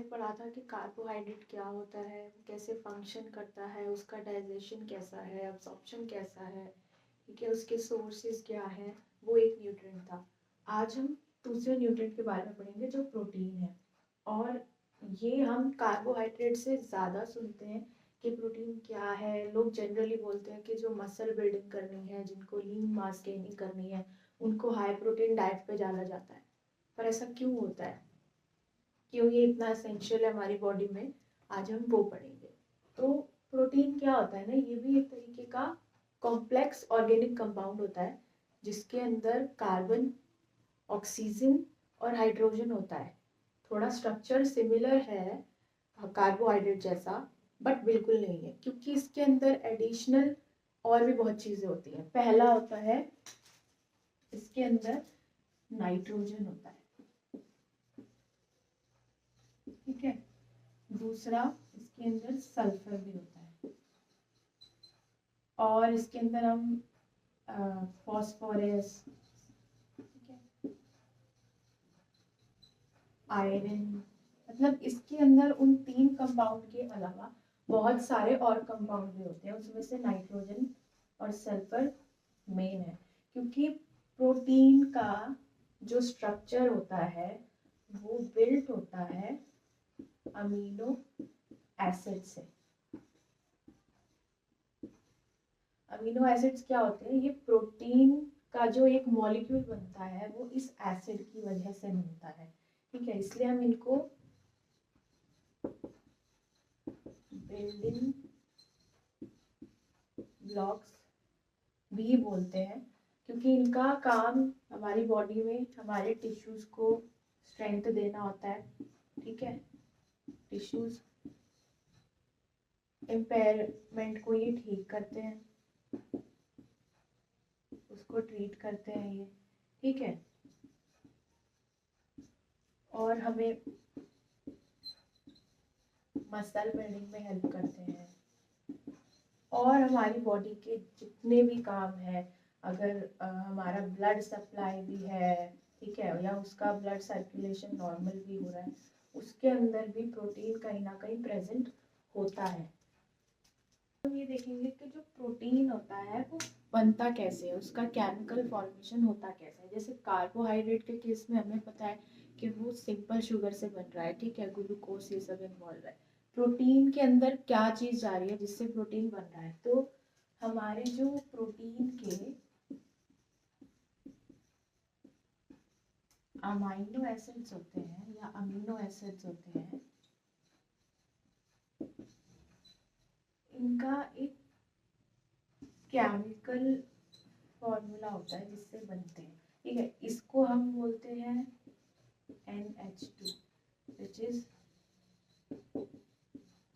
पढ़ा था कि कार्बोहाइड्रेट क्या होता है, कैसे फंक्शन करता है, उसका डाइजेशन कैसा है, अब्जॉर्प्शन कैसा है, ठीक है, उसके सोर्सेज क्या हैं, वो एक न्यूट्रिएंट था। आज हम दूसरे न्यूट्रिएंट के बारे में पढ़ेंगे जो प्रोटीन है। और ये हम कार्बोहाइड्रेट से ज़्यादा सुनते हैं कि प्रोटीन क्या है। लोग जनरली बोलते हैं कि जो मसल बिल्डिंग करनी है, जिनको लीन मास गेनिंग करनी है, उनको हाई प्रोटीन डाइट पे डाला जाता है। पर ऐसा क्यों होता है, क्यों ये इतना एसेंशियल है हमारी बॉडी में, आज हम वो पढ़ेंगे। तो प्रोटीन क्या होता है ना, ये भी एक तरीके का कॉम्प्लेक्स ऑर्गेनिक कंपाउंड होता है जिसके अंदर कार्बन, ऑक्सीजन और हाइड्रोजन होता है। थोड़ा स्ट्रक्चर सिमिलर है कार्बोहाइड्रेट जैसा, बट बिल्कुल नहीं है, क्योंकि इसके अंदर एडिशनल और भी बहुत चीज़ें होती हैं। पहला होता है इसके अंदर नाइट्रोजन होता है, ठीक है। दूसरा, इसके अंदर सल्फर भी होता है, और इसके अंदर हम फॉस्फोरस, ठीक है, आयरन, मतलब इसके अंदर उन 3 कंपाउंड के अलावा बहुत सारे और कंपाउंड भी होते हैं। उसमें से नाइट्रोजन और सल्फर मेन है, क्योंकि प्रोटीन का जो स्ट्रक्चर होता है वो बिल्ट होता है अमीनो एसिड से। अमीनो एसिड्स क्या होते हैं, ये प्रोटीन का जो एक मॉलिक्यूल बनता है वो इस एसिड की वजह से बनता है, ठीक है। इसलिए हम इनको बिल्डिंग ब्लॉक्स भी बोलते हैं, क्योंकि इनका काम हमारी बॉडी में हमारे टिश्यूज को स्ट्रेंथ देना होता है, ठीक है। टिश्यूज इम्पेयरमेंट को ये ठीक करते हैं, उसको ट्रीट करते हैं ये, ठीक है। और हमें मसल बिल्डिंग में हेल्प करते हैं, और हमारी बॉडी के जितने भी काम है, अगर हमारा ब्लड सप्लाई भी है, ठीक है, या उसका ब्लड सर्कुलेशन नॉर्मल भी हो रहा है, उसके अंदर भी प्रोटीन कहीं ना कहीं प्रेजेंट होता है। हम ये देखेंगे कि जो प्रोटीन होता है वो बनता कैसे है, उसका केमिकल फॉर्मेशन होता कैसे है। जैसे कार्बोहाइड्रेट के केस में हमें पता है कि वो सिंपल शुगर से बन रहा है, ठीक है, ग्लूकोज ये सब इन्वॉल्व है। प्रोटीन के अंदर क्या चीज़ जा रही है जिससे प्रोटीन बन रहा है, तो हमारे जो प्रोटीन के अमाइनो एसिड्स होते हैं या अमीनो एसिड्स होते हैं, इनका एक केमिकल फॉर्मूला होता है जिससे बनते हैं, ठीक है। इसको हम बोलते हैं NH2, which is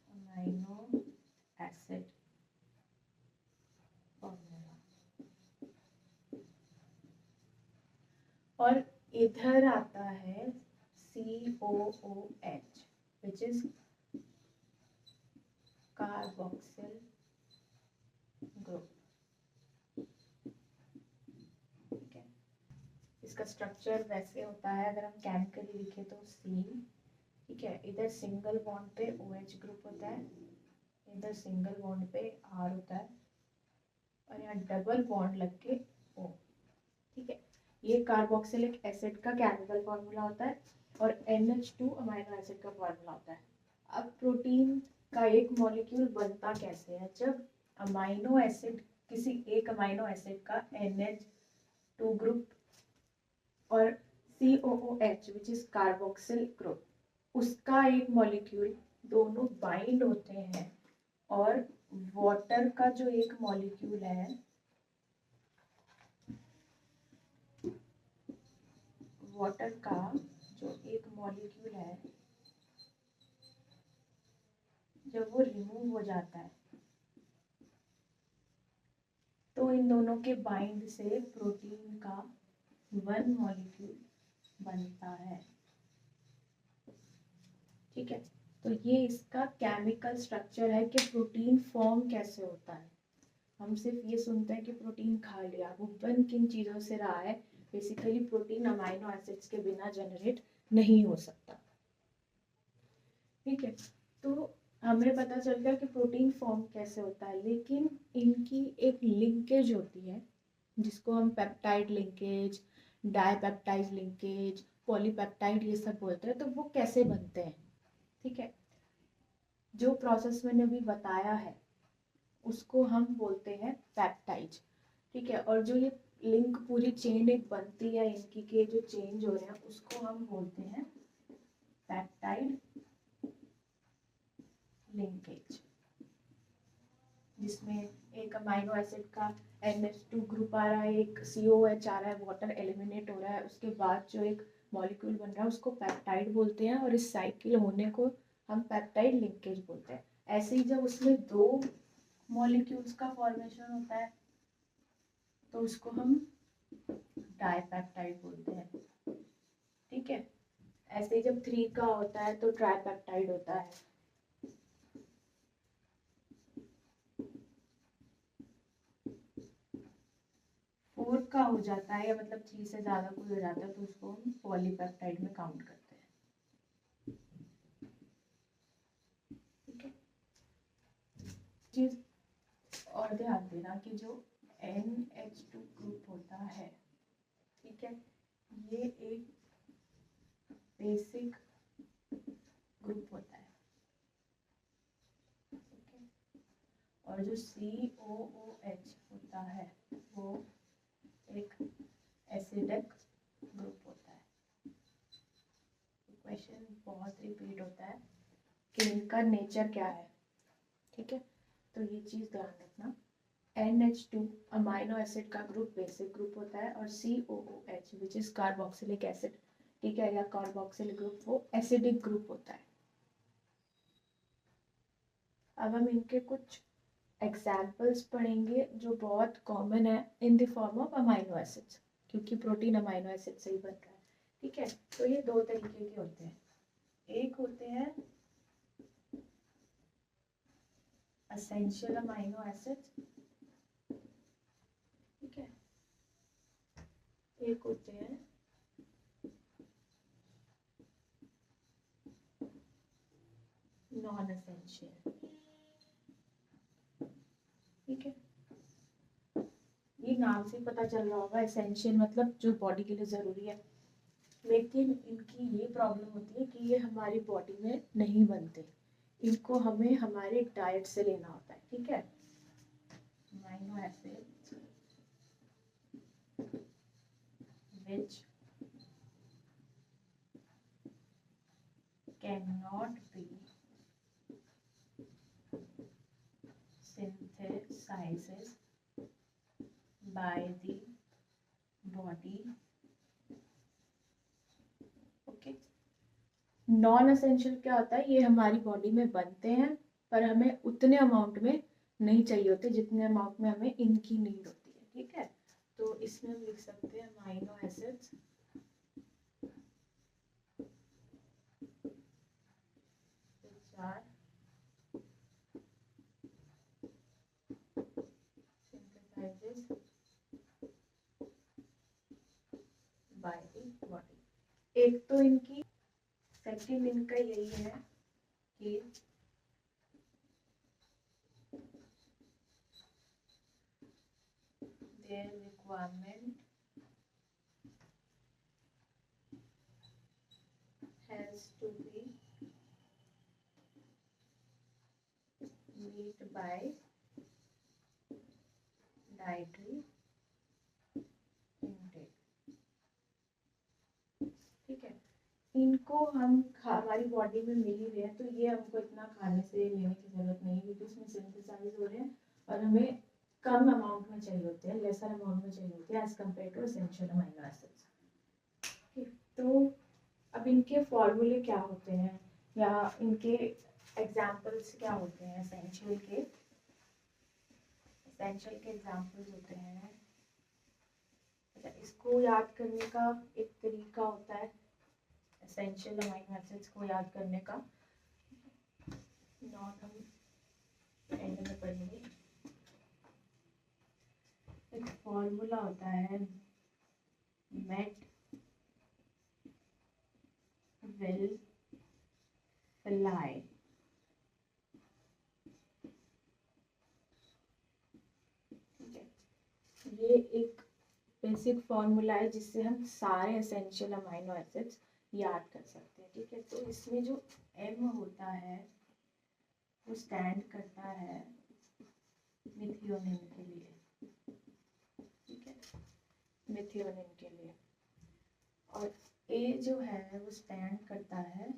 amino acid formula. और इधर आता है COOH, which is carboxyl group, ठीक है। इसका स्ट्रक्चर वैसे होता है, अगर हम केमिकली लिखे तो C, ठीक है। इधर सिंगल बॉन्ड पे OH ग्रुप होता है, इधर सिंगल बॉन्ड पे R होता है, और यहाँ डबल बॉन्ड लग के O, ठीक है। ये कार्बोक्सिलिक एसिड का केमिकल फॉर्मूला होता है, और NH2 अमाइनो एसिड का फॉर्मूला होता है। अब प्रोटीन का एक मॉलिक्यूल बनता कैसे है, जब अमाइनो एसिड, किसी एक अमाइनो एसिड का NH2 ग्रुप और COOH which is carboxyl group, उसका एक मॉलिक्यूल, दोनों बाइंड होते हैं, और वाटर का जो एक मॉलिक्यूल है, वाटर का जो एक मॉलिक्यूल है, जब वो रिमूव हो जाता है तो इन दोनों के बाइंड से प्रोटीन का 1 मॉलिक्यूल बनता है, ठीक है। तो ये इसका केमिकल स्ट्रक्चर है कि प्रोटीन फॉर्म कैसे होता है। हम सिर्फ ये सुनते हैं कि प्रोटीन खा लिया, वो बन किन चीज़ों से रहा है। बेसिकली प्रोटीन अमाइनो एसिड्स के बिना जनरेट नहीं हो सकता। ठीक है। तो हमें पता चल गया कि प्रोटीन फॉर्म कैसे होता है, लेकिन इनकी एक लिंकेज होती है जिसको हम peptide linkage, dipeptide linkage, polypeptide ये सब बोलते हैं। तो वो कैसे बनते हैं, ठीक है। जो प्रोसेस मैंने अभी बताया है उसको हम बोलते हैं पेप्टाइड, ठीक है। और जो ये लिंक पूरी चेन एक बनती है इनकी के जो चेंज हो रहे हैं उसको हम बोलते हैं पेप्टाइड लिंकेज, जिसमें एक अमाइनो एसिड का NH2 ग्रुप आ रहा है, एक COH आ रहा है, वाटर एलिमिनेट हो रहा है, उसके बाद जो एक मॉलिक्यूल बन रहा है उसको पेप्टाइड बोलते हैं, और इस साइकिल होने को हम पेप्टाइड लिंकेज बोलते हैं। ऐसे ही जब उसमें दो मॉलिक्यूल्स का फॉर्मेशन होता है तो उसको हम डाईपेप्टाइड बोलते हैं, ठीक है। ऐसे ही जब 3 का होता है तो ट्राईपेप्टाइड होता है। 4 का हो जाता है, या मतलब 3 से ज्यादा कोई हो जाता है तो उसको हम पॉलीपेप्टाइड में काउंट करते हैं, ठीक है। चीज और ध्यान देना कि जो NH2 ग्रुप होता है, ठीक है, ये एक बेसिक ग्रुप होता है, ठीक है। और जो COOH होता है वो एक एसिडिक ग्रुप होता है। क्वेश्चन बहुत रिपीट होता है कि इनका नेचर क्या है, ठीक है। तो ये चीज ध्यान रखना, NH2 अमाइनो एसिड का ग्रुप बेसिक ग्रुप होता है, और COOH which is carboxylic acid, ठीक है, या कार्बोक्सिल ग्रुप वो एसिडिक ग्रुप होता है। अब हम इनके कुछ एग्जाम्पल्स पढ़ेंगे जो बहुत कॉमन है in the form of amino acids, क्योंकि प्रोटीन अमाइनो एसिड से ही बन रहा है, ठीक है। तो ये दो तरीके के होते हैं, एक होते हैं एसेंशियल अमाइनो एसिड्स, ठीक है, एक होते हैं नॉन एसेंशियल, ठीक है। ये नाम से पता चल रहा होगा, एसेंशियल मतलब जो बॉडी के लिए जरूरी है, लेकिन इनकी ये प्रॉब्लम होती है कि ये हमारी बॉडी में नहीं बनते, इनको हमें हमारे डाइट से लेना होता है, ठीक है। Amino acids which cannot be synthesized by the body, okay. Non essential क्या होता है, ये हमारी बॉडी में बनते हैं पर हमें उतने अमाउंट में नहीं चाहिए होते जितने अमाउंट में हमें इनकी नीड होती है, ठीक है। तो इसमें हम लिख सकते हैं amino acids which are synthesized by the body। एक तो इनकी सेकंड इनका यही है कि their requirement has to be met by dietary intake, ठीक है। इनको हम हमारी बॉडी में मिल ही रहे हैं तो ये हमको इतना खाने से लेने की जरूरत नहीं है, क्योंकि उसमें सिंथेसाइज हो रहे हैं और हमें कम अमाउंट में चाहिए होते हैं, लेसर अमाउंट में चाहिए होते हैं as compare to essential amino acids, ठीक। तो अब इनके फॉर्मूले क्या होते हैं या इनके एग्जाम्पल्स क्या होते हैं एसेंशियल के एग्जाम्पल्स होते हैं। अच्छा, इसको याद करने का एक तरीका होता है एसेंशियल अमाइनो एसिड्स को याद करने का, नॉट हम एंड में पढ़ेंगे। एक फॉर्मूला होता है मेट विल लाई। ठीक है, ये एक बेसिक फॉर्मूला है जिससे हम सारे एसेंशियल अमाइनो एसिड्स याद कर सकते हैं। ठीक है, तो इसमें जो एम होता है वो स्टैंड करता है मिथियोनिन के लिए। ठीक है, मिथियोनिन के लिए, और ए जो है वो स्टैंड करता है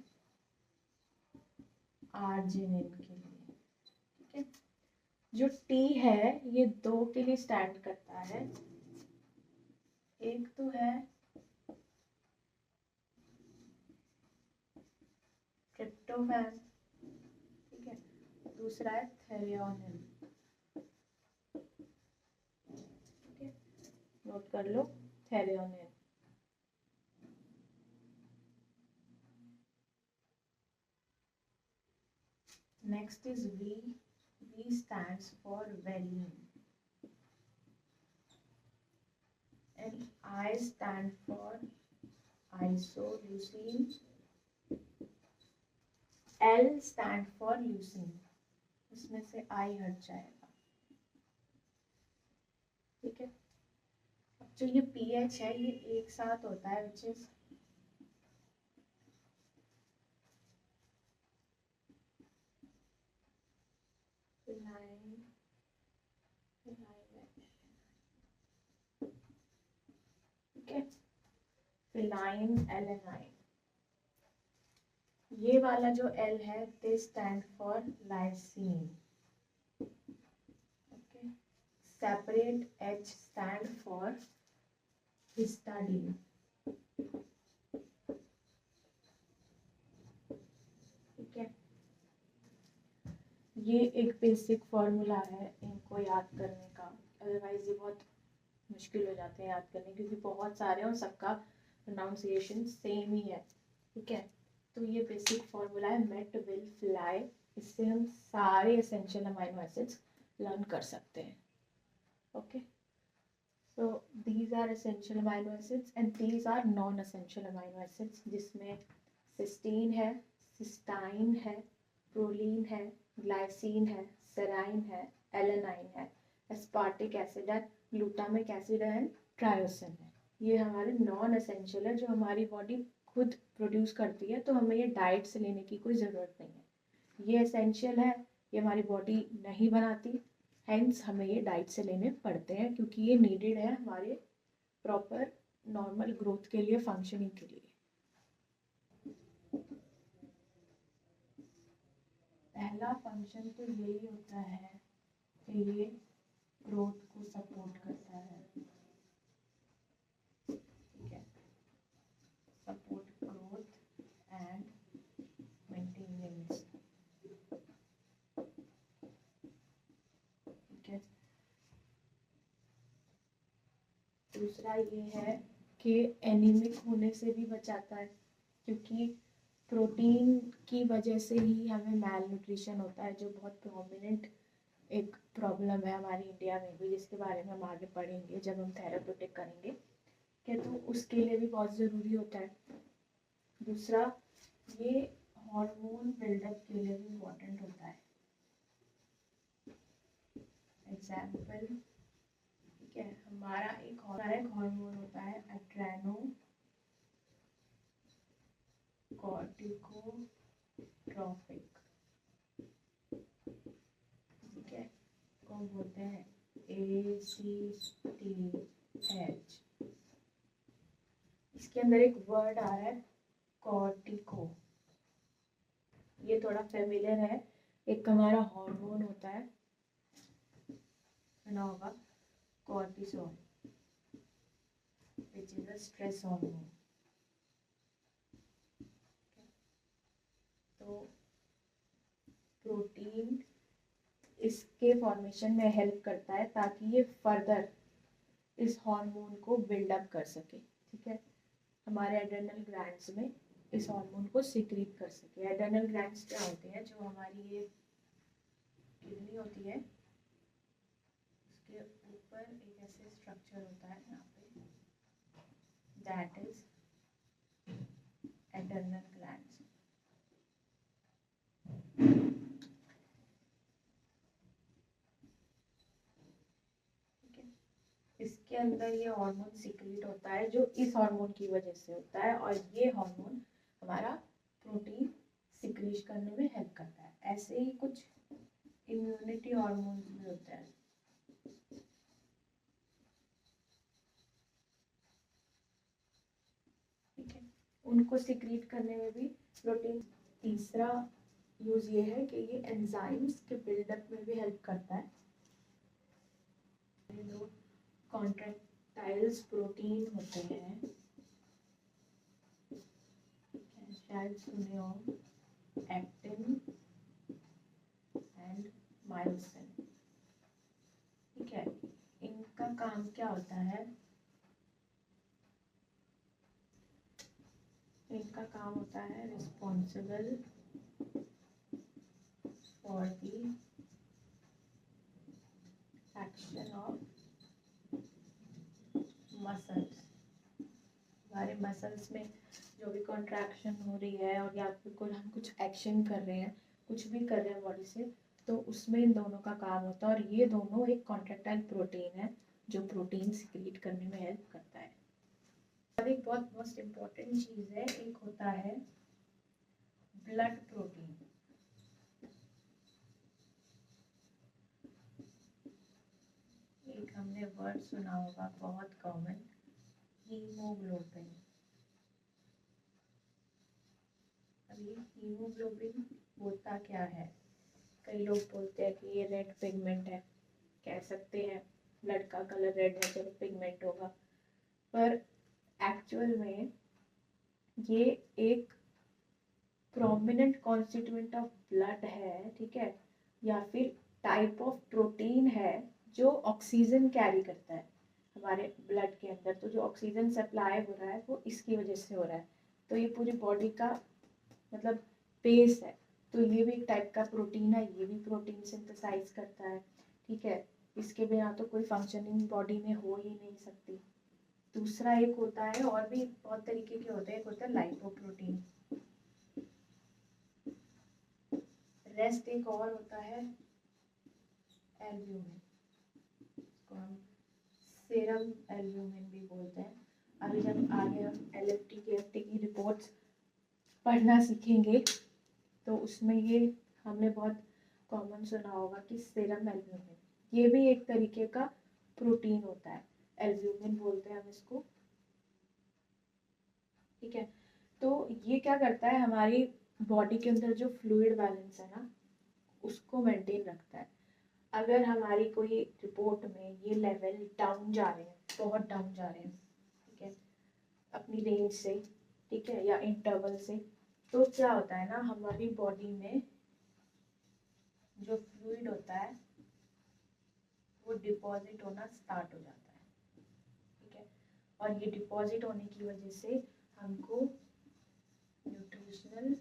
आर्जिनिन के लिए। ठीक है, जो टी है ये 2 के लिए स्टैंड करता है। एक तो है ट्रिप्टोफैन, ठीक है, दूसरा है थेरियोनिन। ठीक है, नोट कर लो, threonine. Next is V. V stands for valine, and I stand for isoleucine. L stand for leucine, उसमें से I हट जाएगा। ठीक है, अब जो ये pH है ये एक साथ होता है, which is फिनाइन एलेनाइन। ये वाला जो L है they stand for lysine. Okay, separate H stand for हिस्टाडीन। ठीक है, ये एक बेसिक फॉर्मूला है इनको याद करने का, अदरवाइज ये बहुत मुश्किल हो जाते हैं याद करने, क्योंकि बहुत सारे और सबका प्रोनाउंसिएशन सेम ही है। ठीक है, तो ये बेसिक फॉर्मूला है मेट विल फ्लाई, इससे हम सारे एसेंशियल अमाइनो एसिड्स लर्न कर सकते हैं। Okay, so these are essential amino acids and these are non essential amino acids, जिसमें सिस्टीन है, सिस्टाइन है, प्रोलीन है, ग्लाइसिन है, सेराइन है, एलेनाइन है, एस्पार्टिक एसिड है, ग्लूटामिक एसिड है, ट्रायोसिन है। ये हमारे नॉन एसेंशियल है जो हमारी बॉडी खुद प्रोड्यूस करती है, तो हमें ये डाइट से लेने की कोई ज़रूरत नहीं है। ये एसेंशियल है, ये हमारी बॉडी नहीं बनाती, हेंस हमें ये डाइट से लेने पड़ते हैं, क्योंकि ये नीडेड है हमारे प्रॉपर नॉर्मल ग्रोथ के लिए, फंक्शनिंग के लिए। पहला फंक्शन तो यही होता है कि ये ग्रोथ को सपोर्ट करता है। ठीक है, सपोर्ट ग्रोथ एंड मेंटेनेंस। ठीक है, दूसरा ये है कि एनीमिक होने से भी बचाता है, क्योंकि प्रोटीन की वजह से ही हमें मैल न्यूट्रिशन होता है, जो बहुत प्रोमिनेंट एक प्रॉब्लम है हमारी इंडिया में भी, जिसके बारे में हम आगे पढ़ेंगे जब हम थेराप्यूटिक करेंगे। क्या तो उसके लिए भी बहुत ज़रूरी होता है। दूसरा, ये हार्मोन बिल्डअप के लिए भी इम्पोर्टेंट होता है। एग्जाम्पल, ठीक है, हमारा एक हार्मोन होता है एड्रेनो कॉर्टिकोट्रोपिक। ठीक है, को बोलते हैं ACTH। इसके अंदर एक वर्ड आ रहा है कॉर्टिको, ये थोड़ा फेमिलियर है। एक हमारा हार्मोन होता है, सुना होगा, cortisol, which is a stress hormone. तो प्रोटीन इसके फॉर्मेशन में हेल्प करता है ताकि ये फर्दर इस हार्मोन को बिल्डअप कर सके। ठीक है, हमारे एड्रेनल ग्लैंड्स में इस हार्मोन को सीक्रेट कर सके। एड्रेनल ग्लैंड्स क्या होते हैं, जो हमारी ये किडनी होती है उसके ऊपर एक ऐसे स्ट्रक्चर होता है यहाँ पे, दैट इज एड्रेनल ग्लैंड्स। के अंदर ये हार्मोन सिक्रीट होता है जो इस हार्मोन की वजह से होता है, और ये हार्मोन हमारा प्रोटीन सिक्रीट करने में हेल्प करता है। ऐसे ही कुछ इम्यूनिटी हार्मोन भी होते हैं। ठीक है, उनको सिक्रीट करने में भी प्रोटीन। तीसरा यूज ये है कि ये एंजाइम्स के बिल्डअप में भी हेल्प करता है। जो कॉन्ट्रैक्टाइल्स प्रोटीन होते हैं, शायद सुने हो, एक्टिन एंड मायोसिन। ठीक है, इनका काम क्या होता है? इनका काम होता है responsible for the action of muscles. हमारे मसल्स में जो भी कॉन्ट्रैक्शन हो रही है और या फिर कोई हम कुछ एक्शन कर रहे हैं, कुछ भी कर रहे हैं बॉडी से, तो उसमें इन दोनों का काम होता है। और ये दोनों एक कॉन्ट्रैक्टाइल प्रोटीन है जो प्रोटीन सिक्रीट करने में हेल्प करता है। और एक बहुत मोस्ट इम्पॉर्टेंट चीज़ है, एक होता है ब्लड प्रोटीन। एक हमने वर्ड सुना होगा बहुत कॉमन, हीमोग्लोबिन। अभी हीमोग्लोबिन होता क्या है? कई लोग बोलते हैं कि ये रेड पिगमेंट है, कह सकते हैं ब्लड का कलर रेड है तो पिगमेंट होगा, पर एक्चुअल में ये एक प्रोमिनेंट कॉन्स्टिट्यूएंट ऑफ ब्लड है। ठीक है, या फिर टाइप ऑफ प्रोटीन है जो ऑक्सीजन कैरी करता है हमारे ब्लड के अंदर। तो जो ऑक्सीजन सप्लाई हो रहा है वो इसकी वजह से हो रहा है। तो ये पूरी बॉडी का मतलब बेस है। तो ये भी एक टाइप का प्रोटीन है, ये भी प्रोटीन सिंथेसाइज करता है। ठीक है, इसके बिना तो कोई फंक्शनिंग बॉडी में हो ही नहीं सकती। दूसरा एक होता है, और भी बहुत तरीके के होते हैं, एक होता है लाइपोप्रोटीन। रेस्ट एक और होता है एल्ब्यूमिन, इसको हम सीरम एल्ब्यूमिन भी बोलते हैं। अभी जब आगे हम एलएफटी केएफटी की रिपोर्ट्स पढ़ना सीखेंगे तो उसमें ये हमने बहुत कॉमन सुना होगा कि सीरम एल्ब्यूमिन, ये भी एक तरीके का प्रोटीन होता है, एल्ब्यूमिन बोलते हैं हम इसको। ठीक है, तो ये क्या करता है, हमारी बॉडी के अंदर जो फ्लूइड बैलेंस है ना, उसको मेंटेन रखता है। अगर हमारी कोई रिपोर्ट में ये लेवल डाउन जा रहे हैं, बहुत डाउन जा रहे हैं, ठीक है, अपनी रेंज से, ठीक है, या इंटरवल से, तो क्या होता है ना, हमारी बॉडी में जो फ्लूइड होता है वो डिपॉजिट होना स्टार्ट हो जाता है। ठीक है, और ये डिपॉजिट होने की वजह से हमको न्यूट्रिशनल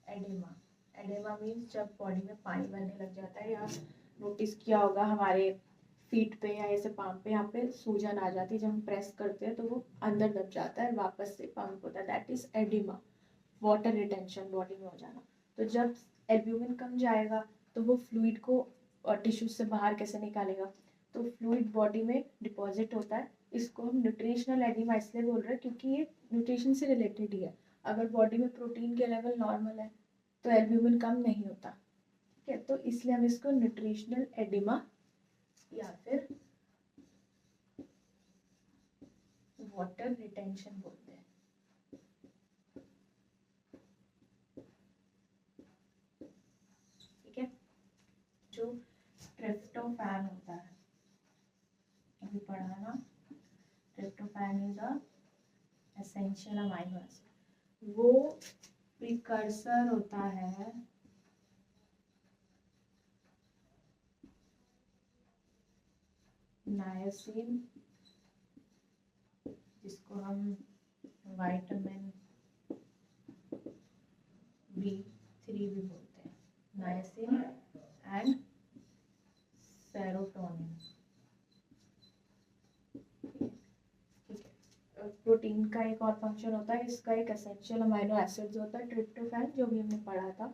एडेमा, एडेमा मीन्स जब बॉडी में पानी भरने लग जाता है, या नोटिस किया होगा हमारे फीट पे या ऐसे पाम पे, यहाँ पे सूजन आ जाती है, जब हम प्रेस करते हैं तो वो अंदर दब जाता है, वापस से पंप होता है, that is oedema, water retention body में हो जाना। तो जब एल्ब्यूमिन कम जाएगा तो वो फ्लूइड को टिश्यू से बाहर कैसे निकालेगा, तो फ्लूइड बॉडी में डिपॉजिट होता है। इसको हम न्यूट्रिशनल एडिमा इसलिए बोल रहे हैं क्योंकि ये न्यूट्रिशन से रिलेटेड ही है। अगर बॉडी में प्रोटीन के लेवल नॉर्मल है तो एल्ब्यूमिन कम नहीं होता। ठीक है, तो इसलिए हम इसको न्यूट्रिशनल एडिमा या फिर वाटर रिटेंशन बोलते हैं। ठीक है, जो ट्रिप्टोफैन होता है, अभी पढ़ा ना, tryptophan is a essential amino acid, वो प्रिकर्सर होता है नायसिन, जिसको हम विटामिन B3 भी बोलते हैं, नायसिन एंड सेरोटोनिन। प्रोटीन का एक और फंक्शन होता है, इसका एक एसेंशियल अमाइनो एसिड्स होता है ट्रिप्टोफैन, जो भी हमने पढ़ा था।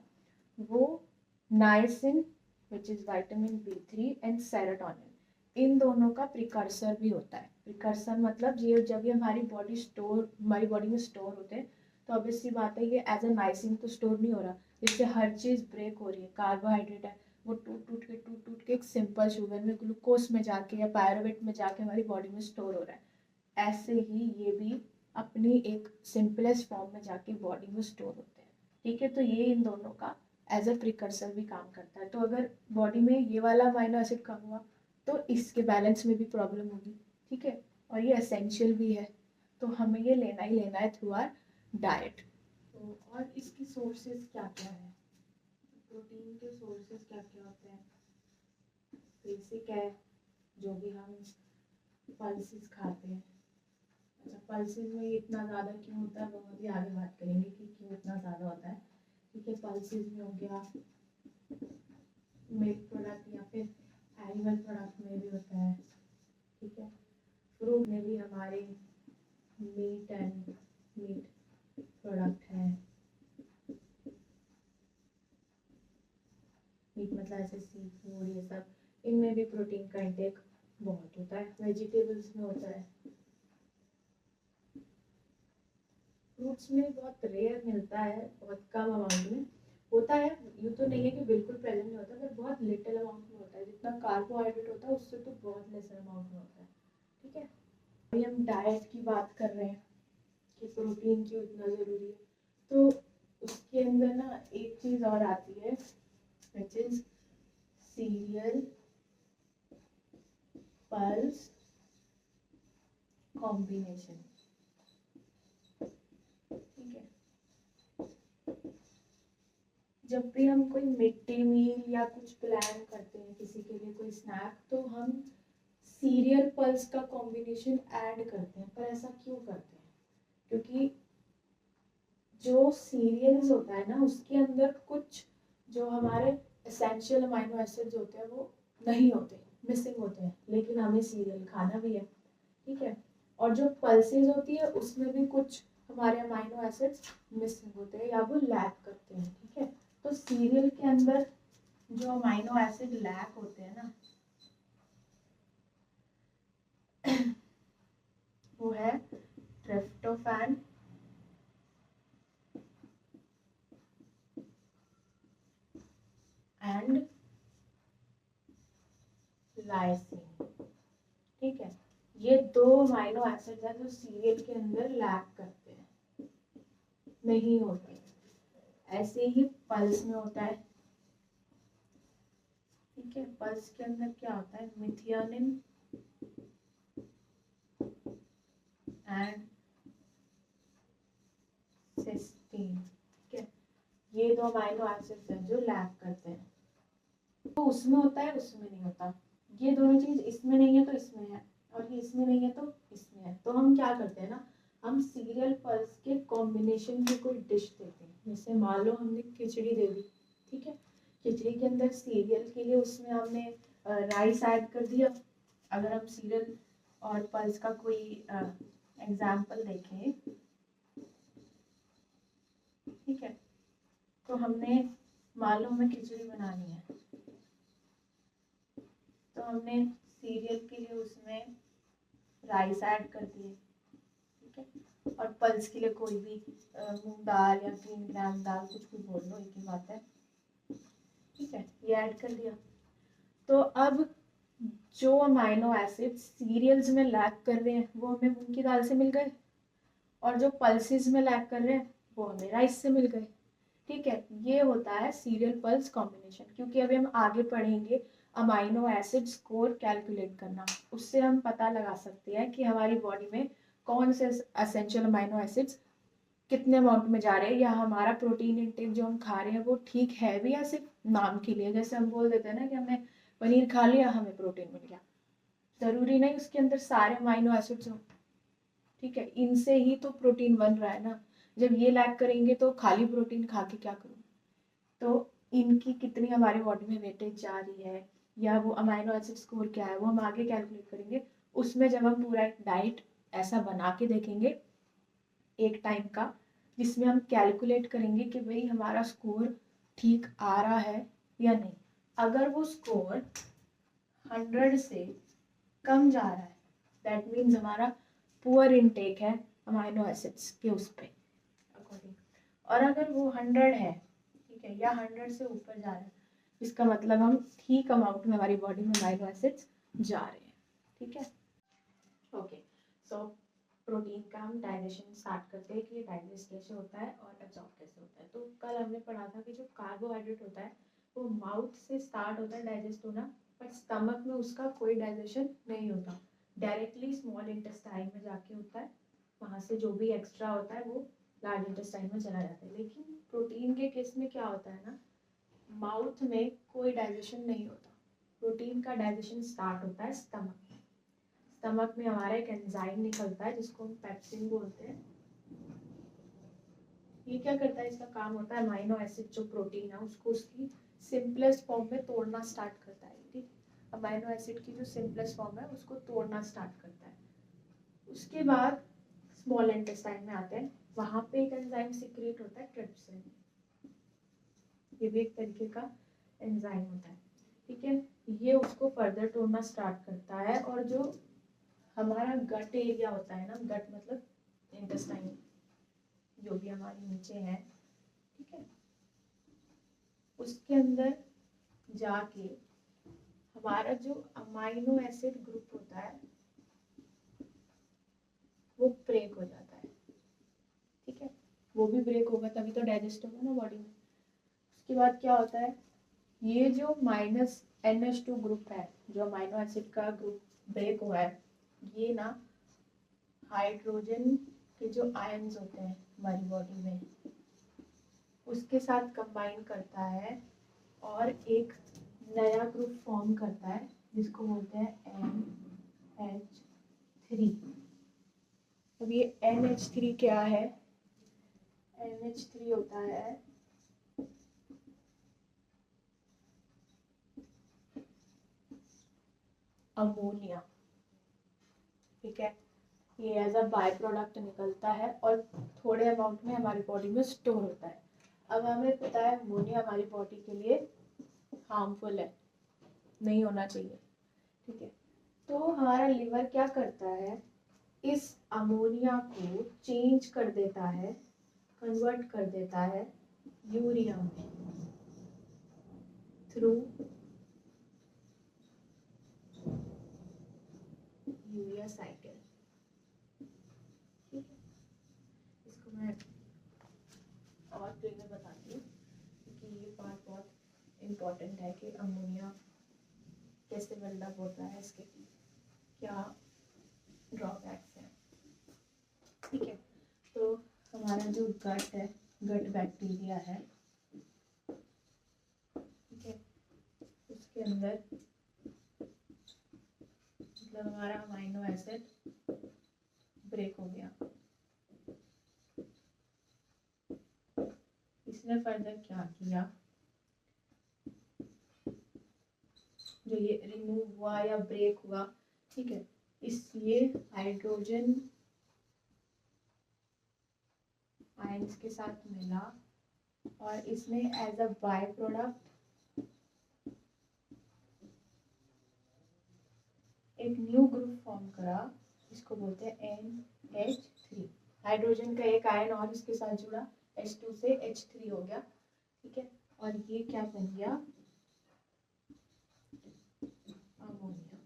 वो niacin which is vitamin B3 and serotonin, इन दोनों का प्रिकर्सर भी होता है। प्रिकर्सर मतलब ये जब ये हमारी बॉडी में स्टोर होते हैं तो ऑब्वियसली बात है ये एज ए नाइसिन तो स्टोर नहीं हो रहा, जिससे हर चीज़ ब्रेक हो रही है। कार्बोहाइड्रेट है वो टूट टूट के एक सिंपल शुगर में, ग्लूकोज में जाके या पायरुवेट में जाके हमारी बॉडी में स्टोर हो रहा है। ऐसे ही ये भी अपनी एक सिंपलेस्ट फॉर्म में जाके बॉडी में स्टोर होते हैं। ठीक है, तो ये इन दोनों का एज अ प्रिकर्सर भी काम करता है। तो अगर बॉडी में ये वाला अमीनो एसिड कम हुआ तो इसके बैलेंस में भी प्रॉब्लम होगी। ठीक है, और ये एसेंशियल भी है, तो हमें ये लेना ही लेना है थ्रू आवर डाइट। तो और इसकी सोर्सेज क्या क्या है, प्रोटीन के सोर्सेज क्या क्या होते हैं? बेसिक है जो भी हम पल्सेस खाते हैं। अच्छा, पल्सेस में इतना ज़्यादा क्यों होता है वो अभी आगे बात करेंगे कि क्यों इतना ज़्यादा होता है। ठीक है, पल्सेस में हो गया मिल्क प्रोडक्ट या फिर एनिमल प्रोडक्ट में भी होता है। ठीक है, फ्रूट में भी हमारे मीट प्रोडक्ट है। मीट मतलब ऐसे सी फूड, ये सब, इनमें भी प्रोटीन का इंटेक बहुत होता है। वेजिटेबल्स में होता है। फ्रूट्स में बहुत रेयर मिलता है, बहुत कम अमाउंट में होता है। यूँ तो नहीं है कि बिल्कुल प्रेजेंट नहीं होता, पर बहुत लिटिल अमाउंट में होता है। जितना कार्बोहाइड्रेट होता है उससे तो बहुत लेसर अमाउंट में होता है। ठीक है, अभी हम डाइट की बात कर रहे हैं कि प्रोटीन क्यों इतना ज़रूरी है, तो उसके अंदर ना एक चीज़ और आती है which is serial pulse combination. ठीक है, जब भी हम कोई मिड डे मील या कुछ प्लान करते हैं किसी के लिए कोई स्नैक, तो हम सीरियल पल्स का कॉम्बिनेशन ऐड करते हैं। पर ऐसा क्यों करते हैं? क्योंकि जो सीरियल्स होता है ना उसके अंदर कुछ जो हमारे एसेंशियल अमाइनो एसिड्स होते हैं वो नहीं होते, मिसिंग होते हैं, लेकिन हमें सीरियल खाना भी है। ठीक है, और जो पल्सेस होती है उसमें भी कुछ हमारे अमाइनो एसिड्स मिसिंग होते हैं या वो लैक करते हैं। ठीक है, तो सीरियल के अंदर जो अमाइनो एसिड लैक होते हैं ना वो है ट्रिप्टोफैन, एंड लाइसिन। ठीक है, ये दो अमाइनो एसिड है जो सीरियल के अंदर लैक करते हैं, नहीं होते। ऐसे ही पल्स में होता है। ठीक है, पल्स के अंदर क्या होता है? Methionine and cysteine. ठीक है, ये दो अमाइनो एसिड्स हैं जो लैक करते हैं, तो उसमें होता है उसमें नहीं होता। ये दोनों चीज इसमें नहीं है तो इसमें है, और ये इसमें नहीं है तो इसमें है। तो हम क्या करते हैं ना, हम सीरियल पल्स के कॉम्बिनेशन की कोई डिश देते हैं। जैसे मान लो हमने खिचड़ी दे दी। ठीक है, खिचड़ी के अंदर सीरियल के लिए उसमें हमने राइस ऐड कर दिया। अगर हम सीरियल और पल्स का कोई एग्जाम्पल देखें, ठीक है, तो हमने मान लो हमें खिचड़ी बनानी है, तो हमने सीरियल के लिए उसमें राइस ऐड कर दिए। ठीक है, और पल्स के लिए कोई भी मूंग दाल या 3 ग्राम दाल, कुछ भी बोल लो, एक ही बात है। ठीक है, ये ऐड कर दिया। तो अब जो अमाइनो एसिड सीरियल्स में लैक कर रहे हैं वो हमें मूंग की दाल से मिल गए, और जो पल्सेस में लैक कर रहे हैं वो हमें राइस से मिल गए। ठीक है, ये होता है सीरियल पल्स कॉम्बिनेशन। क्योंकि अभी हम आगे पढ़ेंगे अमाइनो एसिड स्कोर कैलकुलेट करना, उससे हम पता लगा सकते हैं कि हमारी बॉडी में कौन से एसेंशियल अमाइनो एसिड्स कितने अमाउंट में जा रहे हैं, या हमारा प्रोटीन इंटेक जो हम खा रहे हैं वो ठीक है भी या सिर्फ नाम के लिए। जैसे हम बोल देते हैं ना कि हमने पनीर खा लिया हमें प्रोटीन मिल गया, जरूरी नहीं उसके अंदर सारे अमाइनो एसिड्स हो। ठीक है, इनसे ही तो प्रोटीन बन रहा है ना। जब ये लैक करेंगे तो खाली प्रोटीन खा के क्या करूँ? तो इनकी कितनी हमारी बॉडी में वेटेज जा रही है या वो अमाइनो एसिड स्कोर क्या है वो हम आगे कैलकुलेट करेंगे। उसमें जब हम पूरा एक डाइट ऐसा बना के देखेंगे एक टाइम का, जिसमें हम कैलकुलेट करेंगे कि भाई हमारा स्कोर ठीक आ रहा है या नहीं। अगर वो स्कोर 100 से कम जा रहा है, दैट मीन्स हमारा पुअर इनटेक है अमाइनो एसिड्स के उस पे अकॉर्डिंग। और अगर वो 100 है, ठीक है, या 100 से ऊपर जा रहा है, इसका मतलब हम ठीक अमाउंट में हमारी बॉडी में अमाइनो एसिड्स जा रहे हैं, ठीक है। ओके, सो प्रोटीन का हम डाइजेशन स्टार्ट करते हैं कि ये डाइजेस्ट कैसे होता है और एब्जॉर्ब कैसे होता है। तो कल हमने पढ़ा था कि जो कार्बोहाइड्रेट होता है वो माउथ से स्टार्ट होता है डाइजेस्ट होना, बट स्टमक में उसका कोई डाइजेशन नहीं होता, डायरेक्टली स्मॉल इंटेस्टाइन में जाके होता है, वहाँ से जो भी एक्स्ट्रा होता है वो लार्ज इंटेस्टाइन में चला जाता है। लेकिन प्रोटीन के केस में क्या होता है ना, माउथ में कोई डाइजेशन नहीं होता, प्रोटीन का डाइजेशन स्टार्ट होता है स्टमक में। स्टमक में हमारा एक एंजाइम निकलता है जिसको हम पेप्सिन बोलते हैं। ये क्या करता है, इसका काम होता है अमाइनो एसिड जो प्रोटीन है उसको उसकी सिंपलेस्ट फॉर्म में तोड़ना स्टार्ट करता है, ठीक। अमाइनो एसिड की जो सिंपलेस्ट फॉर्म है उसको तोड़ना स्टार्ट करता है। उसके बाद स्मॉल इंटेस्टाइन में आते हैं, वहां पे एक एंजाइम सीक्रेट होता है ट्रिप्सिन, ये भी एक तरीके का एंजाइम होता है, ठीक है। ये उसको फर्दर तोड़ना स्टार्ट करता है, और जो हमारा गट एरिया होता है ना, गट मतलब इंटेस्टाइन जो भी हमारे नीचे है, ठीक है, उसके अंदर जाके हमारा जो अमाइनो एसिड ग्रुप होता है वो ब्रेक हो जाता है, ठीक है। वो भी ब्रेक होगा तभी तो डाइजेस्ट होगा ना बॉडी में। उसके बाद क्या होता है, ये जो -NH2 ग्रुप है, जो अमाइनो एसिड का ग्रुप ब्रेक हुआ है, ये ना हाइड्रोजन के जो आयन्स होते हैं हमारी बॉडी में उसके साथ कंबाइन करता है और एक नया ग्रुप फॉर्म करता है जिसको बोलते हैं NH3। अब ये NH3 क्या है, NH3 होता है अमोनिया, ठीक है। ये एज अ बाय प्रोडक्ट निकलता है और थोड़े अमाउंट में हमारी बॉडी में स्टोर होता है। अब हमें पता है अमोनिया हमारी बॉडी के लिए हार्मफुल है, नहीं होना चाहिए, ठीक है। तो हमारा लिवर क्या करता है, इस अमोनिया को चेंज कर देता है, कन्वर्ट कर देता है यूरिया में थ्रू यूरिया साइकिल, ठीक है। इसको मैं और क्लियर में बताती हूँ क्योंकि ये पार्ट बहुत इम्पोर्टेंट है कि अमोनिया कैसे बिल्डअप होता है, इसके क्या ड्रॉबैक्स हैं, ठीक है। तो हमारा जो गट है, गट बैक्टीरिया है, ठीक है, उसके अंदर मतलब हमारा अमाइनो एसिड ब्रेक हो गया, इसने फर्दर क्या किया, जो ये रिमूव हुआ या ब्रेक हुआ, ठीक है, इसलिए हाइड्रोजन आयंस के साथ मिला और इसने एज अ बाय प्रोडक्ट एक न्यू ग्रुप फॉर्म करा, इसको बोलते हैं NH3। हाइड्रोजन का एक आयन और इसके साथ जुड़ा, H2 से H3 हो गया, ठीक है। और ये क्या बन गया, अमोनिया।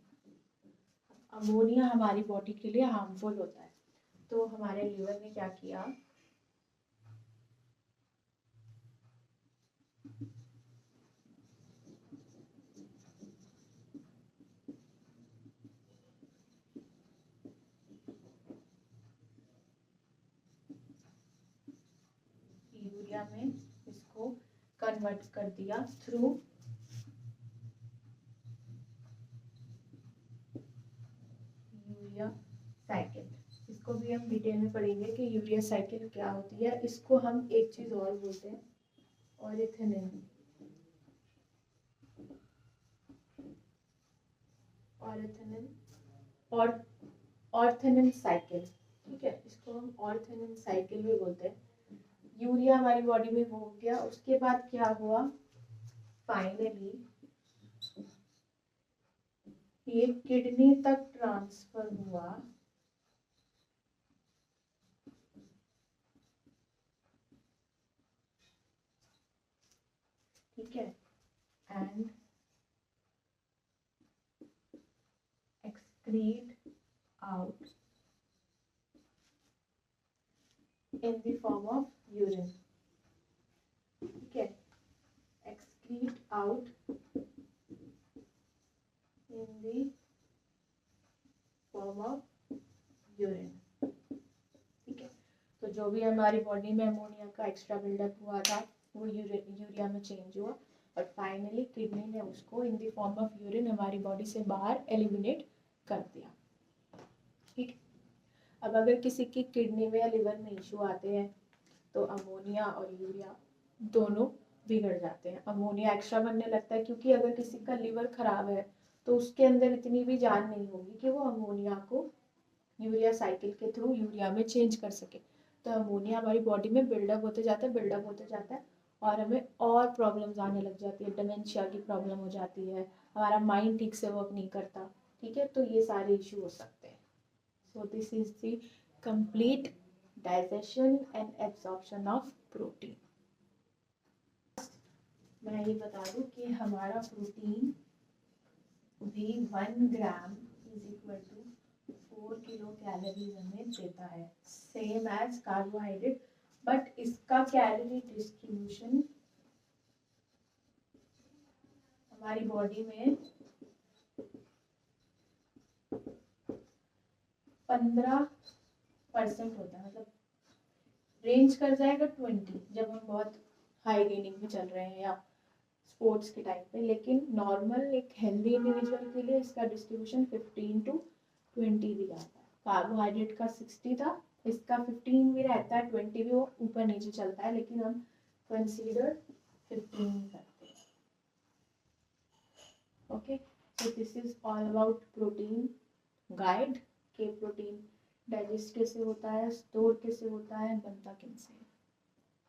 अमोनिया हमारी बॉडी के लिए हार्मफुल होता है, तो हमारे लिवर ने क्या किया, यूरिया में इसको कन्वर्ट कर दिया थ्रू यूरिया साइकिल। इसको भी हम डिटेल में पढ़ेंगे कि यूरिया साइकिल क्या होती है। इसको हम एक चीज और बोलते हैं ऑरिथेनिन, ऑरिथेनिन और ऑर्थेनिन साइकिल, ठीक है, इसको हम ऑर्थेनिन साइकिल भी बोलते हैं। यूरिया हमारी बॉडी में हो गया, उसके बाद क्या हुआ, फाइनली ये किडनी तक ट्रांसफर हुआ, ठीक है, and excrete out in the form of urine, ठीक है, excrete out in the form of urine, ठीक है। तो जो भी हमारी बॉडी में अमोनिया का एक्स्ट्रा बिल्डअप हुआ था वो यूरिया में चेंज हुआ और फाइनली किडनी ने उसको in the form of urine हमारी बॉडी से बाहर एलिमिनेट कर दिया, ठीक। अब अगर किसी की किडनी में या लिवर में इशू आते हैं तो अमोनिया और यूरिया दोनों बिगड़ जाते हैं। अमोनिया एक्स्ट्रा बनने लगता है क्योंकि अगर किसी का लिवर खराब है तो उसके अंदर इतनी भी जान नहीं होगी कि वो अमोनिया को यूरिया साइकिल के थ्रू यूरिया में चेंज कर सके। तो अमोनिया हमारी बॉडी में बिल्डअप होते जाता है और हमें और प्रॉब्लम्स आने लग जाती है, डिमेंशिया की प्रॉब्लम हो जाती है, हमारा माइंड ठीक से वर्क नहीं करता, ठीक है। तो ये सारे इशू हो सकते हैं। So this is the complete digestion and absorption of protein. मैं ये बता दूं कि हमारा प्रोटीन भी 1 gram is equal to 4 kilo calories हमें देता है, सेम एज कार्बोहाइड्रेट, बट इसका कैलोरी डिस्ट्रीब्यूशन हमारी बॉडी में 15% होता है, मतलब रेंज कर जाएगा 20 जब हम बहुत हाई गेनिंग में चल रहे हैं या स्पोर्ट्स के टाइम पे, लेकिन नॉर्मल एक हेल्दी इंडिविजुअल के लिए इसका डिस्ट्रीब्यूशन 15 to 20 भी आता है। कार्बोहाइड्रेट का 60 था, इसका 15 भी रहता है, 20 भी वो ऊपर नीचे चलता है, लेकिन हम कंसीडर 15 करते हैं। Okay, so this is all about protein guide के प्रोटीन डाइजेस्ट कैसे होता है, स्टोर कैसे होता है, बनता कैसे है।